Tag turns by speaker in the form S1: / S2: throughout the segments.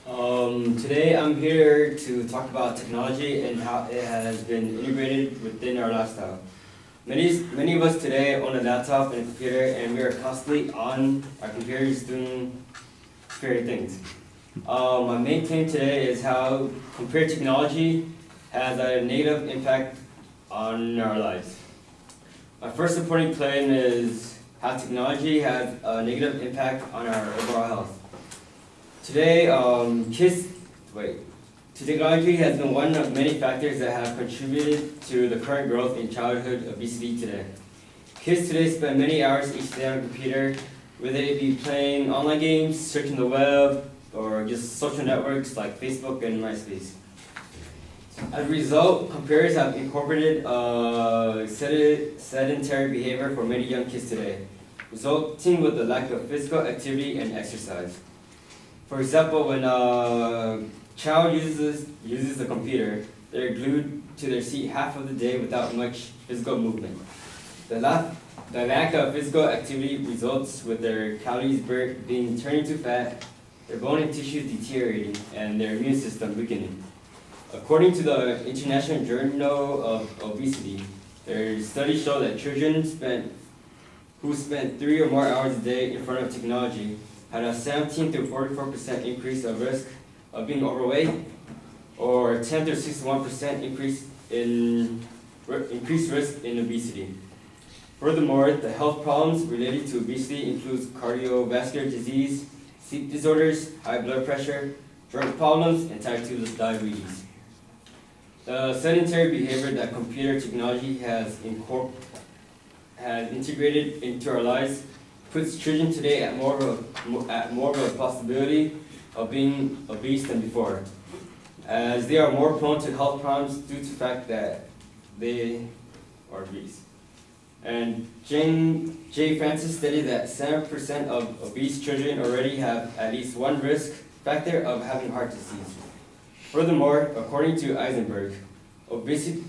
S1: Today I'm here to talk about technology and how it has been integrated within our lifestyle. Many of us today own a laptop and a computer, and we are constantly on our computers doing various things. My main claim today is how computer technology has a negative impact on our lives. My first supporting claim is how technology has a negative impact on our overall health. Today, technology has been one of many factors that have contributed to the current growth in childhood obesity today. Kids today spend many hours each day on a computer, whether it be playing online games, searching the web, or just social networks like Facebook and MySpace. As a result, computers have incorporated sedentary behavior for many young kids today, resulting with the lack of physical activity and exercise. For example, when a child uses the computer, they're glued to their seat half of the day without much physical movement. The lack of physical activity results with their calories being turned into fat, their bone and tissues deteriorating, and their immune system weakening. According to the International Journal of Obesity, their studies show that children who spent 3 or more hours a day in front of technology had a 17 to 44% increase of risk of being overweight, or 10 to 61% increased risk in obesity. Furthermore, the health problems related to obesity includes cardiovascular disease, sleep disorders, high blood pressure, joint problems, and type 2 diabetes. The sedentary behavior that computer technology has integrated into our lives puts children today at more of a possibility of being obese than before, as they are more prone to health problems due to the fact that they are obese. And J. Francis stated that 7% of obese children already have at least one risk factor of having heart disease. Furthermore, according to Eisenberg, obesity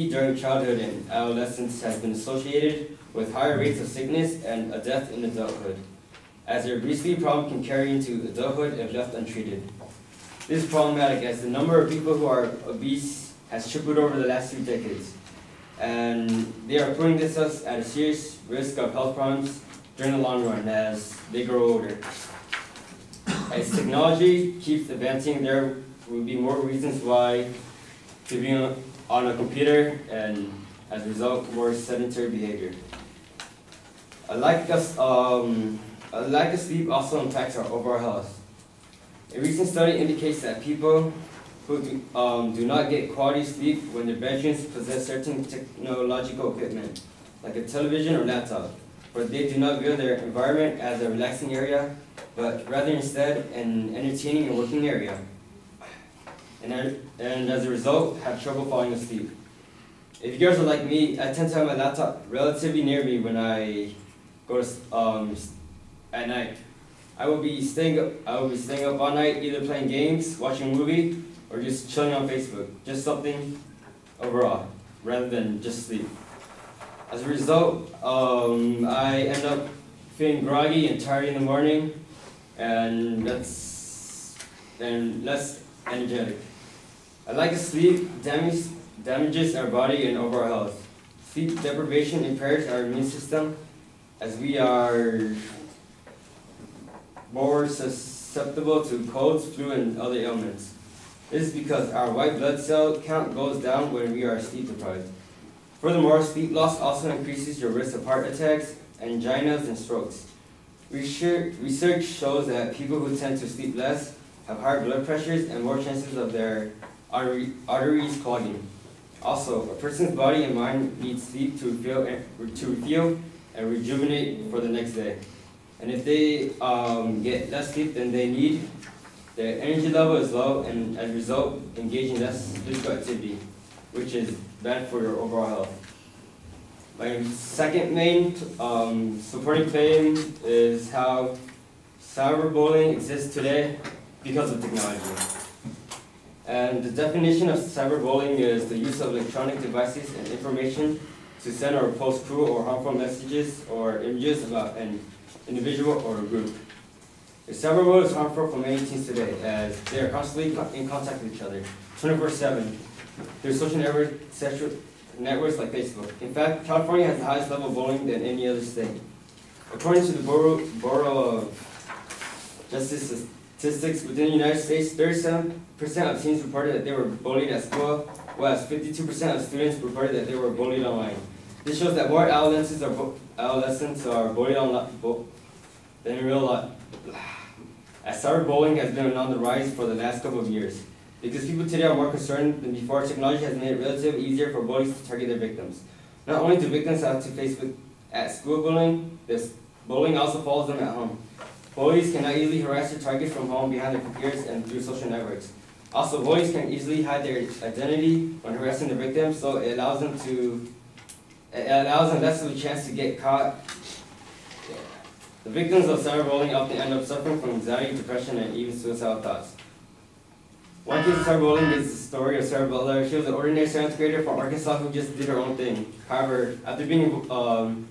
S1: during childhood and adolescence has been associated with higher rates of sickness and a death in adulthood, as the obesity problem can carry into adulthood if left untreated. This is problematic as the number of people who are obese has tripled over the last 2 decades, and they are putting us at a serious risk of health problems during the long run as they grow older. As technology keeps advancing, there will be more reasons why to be on a computer, and as a result, more sedentary behavior. A lack of sleep also impacts our overall health. A recent study indicates that people who do not get quality sleep when their bedrooms possess certain technological equipment, like a television or laptop, but they do not view their environment as a relaxing area, but rather instead an entertaining and working area, and as a result, have trouble falling asleep. If you guys are like me, I tend to have my laptop relatively near me when I go to at night. I will be staying up all night, either playing games, watching a movie, or just chilling on Facebook. Just something overall, rather than just sleep. As a result, I end up feeling groggy and tired in the morning, and less energetic. A lack of sleep damages our body and overall health. Sleep deprivation impairs our immune system, as we are more susceptible to colds, flu, and other ailments. This is because our white blood cell count goes down when we are sleep deprived. Furthermore, sleep loss also increases your risk of heart attacks, anginas, and strokes. Research shows that people who tend to sleep less have higher blood pressures and more chances of their arteries clogging. Also, a person's body and mind need sleep to refuel and rejuvenate for the next day. And if they get less sleep than they need, their energy level is low, and as a result, engage in less physical activity, which is bad for your overall health. My second main supporting claim is how cyberbullying exists today because of technology. And the definition of cyberbullying is the use of electronic devices and information to send or post cruel or harmful messages or images about an individual or a group. The cyberbullying is harmful for many teens today, as they are constantly in contact with each other, 24/7, through social networks like Facebook. In fact, California has the highest level of bullying than any other state. According to the Bureau of Justice Statistics within the United States, 37% of teens reported that they were bullied at school, whereas 52% of students reported that they were bullied online. This shows that more adolescents are bullied online than in real life. As cyberbullying has been on the rise for the last couple of years. Because people today are more concerned than before, technology has made it relatively easier for bullies to target their victims. Not only do victims have to face at school bullying, this bullying also follows them at home. Bullies can now easily harass their targets from home behind their computers and through social networks. Also, bullies can easily hide their identity when harassing their victims, so it allows them less of a chance to get caught. The victims of cyberbullying often end up suffering from anxiety, depression, and even suicidal thoughts. One case of cyberbullying is the story of Sarah Butler. She was an ordinary 7th grader from Arkansas who just did her own thing. However, after being voted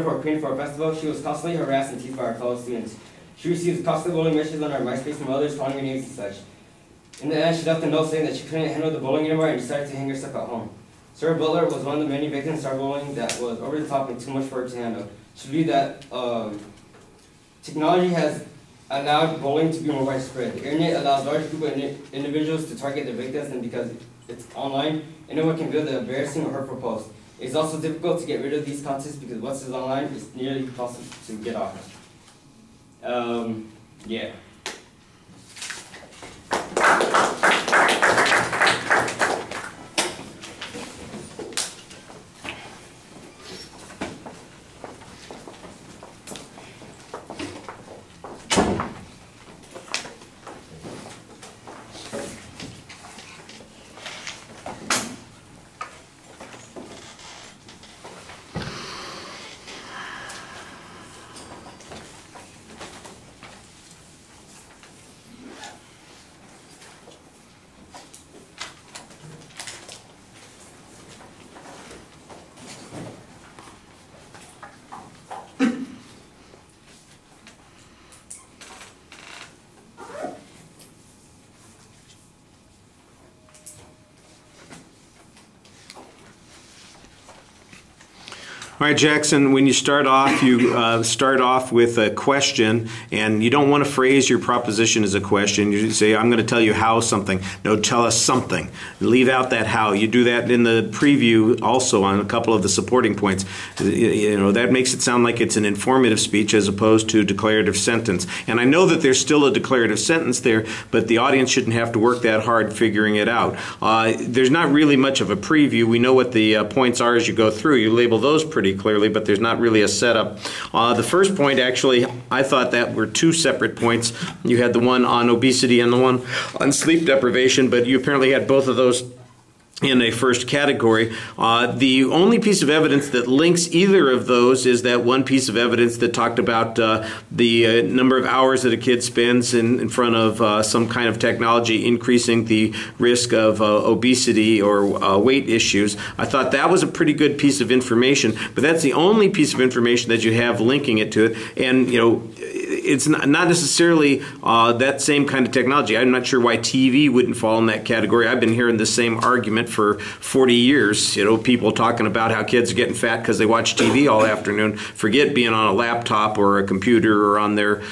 S1: for a queen for a festival, she was constantly harassed and teased by her fellow students. She received constant bullying messages on her MySpace from others calling her names and such. In the end, she left a note saying that she couldn't handle the bullying anymore and decided to hang herself at home. Sarah Butler was one of the many victims of cyberbullying that was over the top and too much for her to handle. She believed that technology has allowed bullying to be more widespread. The internet allows large groups of individuals to target their victims, and because it's online, anyone can build an embarrassing or hurtful post. It's also difficult to get rid of these contents because once it's online, it's nearly impossible to get off. Yeah.
S2: All right, Jackson, when you start off, you start off with a question, and you don't want to phrase your proposition as a question. You say, I'm going to tell you how something. No, tell us something. Leave out that how. You do that in the preview also on a couple of the supporting points. You know, that makes it sound like it's an informative speech as opposed to a declarative sentence. And I know that there's still a declarative sentence there, but the audience shouldn't have to work that hard figuring it out. There's not really much of a preview. We know what the points are as you go through. You label those pretty clearly, but there's not really a setup. The first point, actually, I thought that were two separate points. You had the one on obesity and the one on sleep deprivation, but you apparently had both of those in a first category. The only piece of evidence that links either of those is that one piece of evidence that talked about the number of hours that a kid spends in front of some kind of technology increasing the risk of obesity or weight issues. I thought that was a pretty good piece of information, but that's the only piece of information that you have linking it to it. And, you know, it's not necessarily that same kind of technology. I'm not sure why TV wouldn't fall in that category. I've been hearing the same argument for 40 years. You know, people talking about how kids are getting fat because they watch TV all afternoon, forget being on a laptop or a computer or on their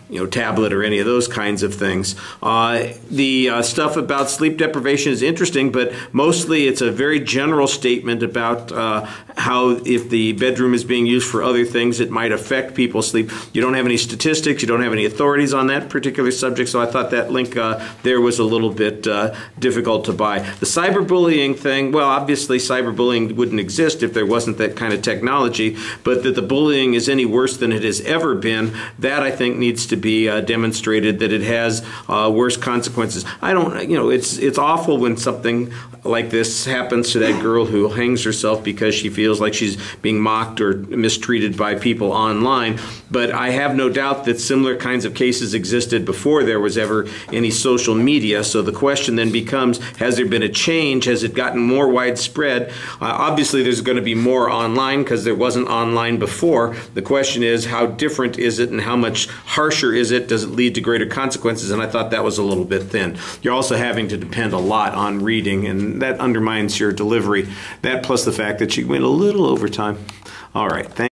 S2: you know, tablet or any of those kinds of things. The stuff about sleep deprivation is interesting, but mostly it's a very general statement about how if the bedroom is being used for other things, it might affect people's sleep. You don't have any statistics, you don't have any authorities on that particular subject, so I thought that link there was a little bit difficult to buy. The cyberbullying thing, well, obviously cyberbullying wouldn't exist if there wasn't that kind of technology, but that the bullying is any worse than it has ever been, that I think needs to be demonstrated, that it has worse consequences. I don't, you know, it's awful when something like this happens to that girl who hangs herself because she feels like she's being mocked or mistreated by people online. But I have no doubt that similar kinds of cases existed before there was ever any social media. So the question then becomes, has there been a change? Has it gotten more widespread? Obviously, there's going to be more online because there wasn't online before. The question is, how different is it and how much harsher is it? Does it lead to greater consequences? And I thought that was a little bit thin. You're also having to depend a lot on reading, and that undermines your delivery. That plus the fact that you went a little over time. All right. Thanks.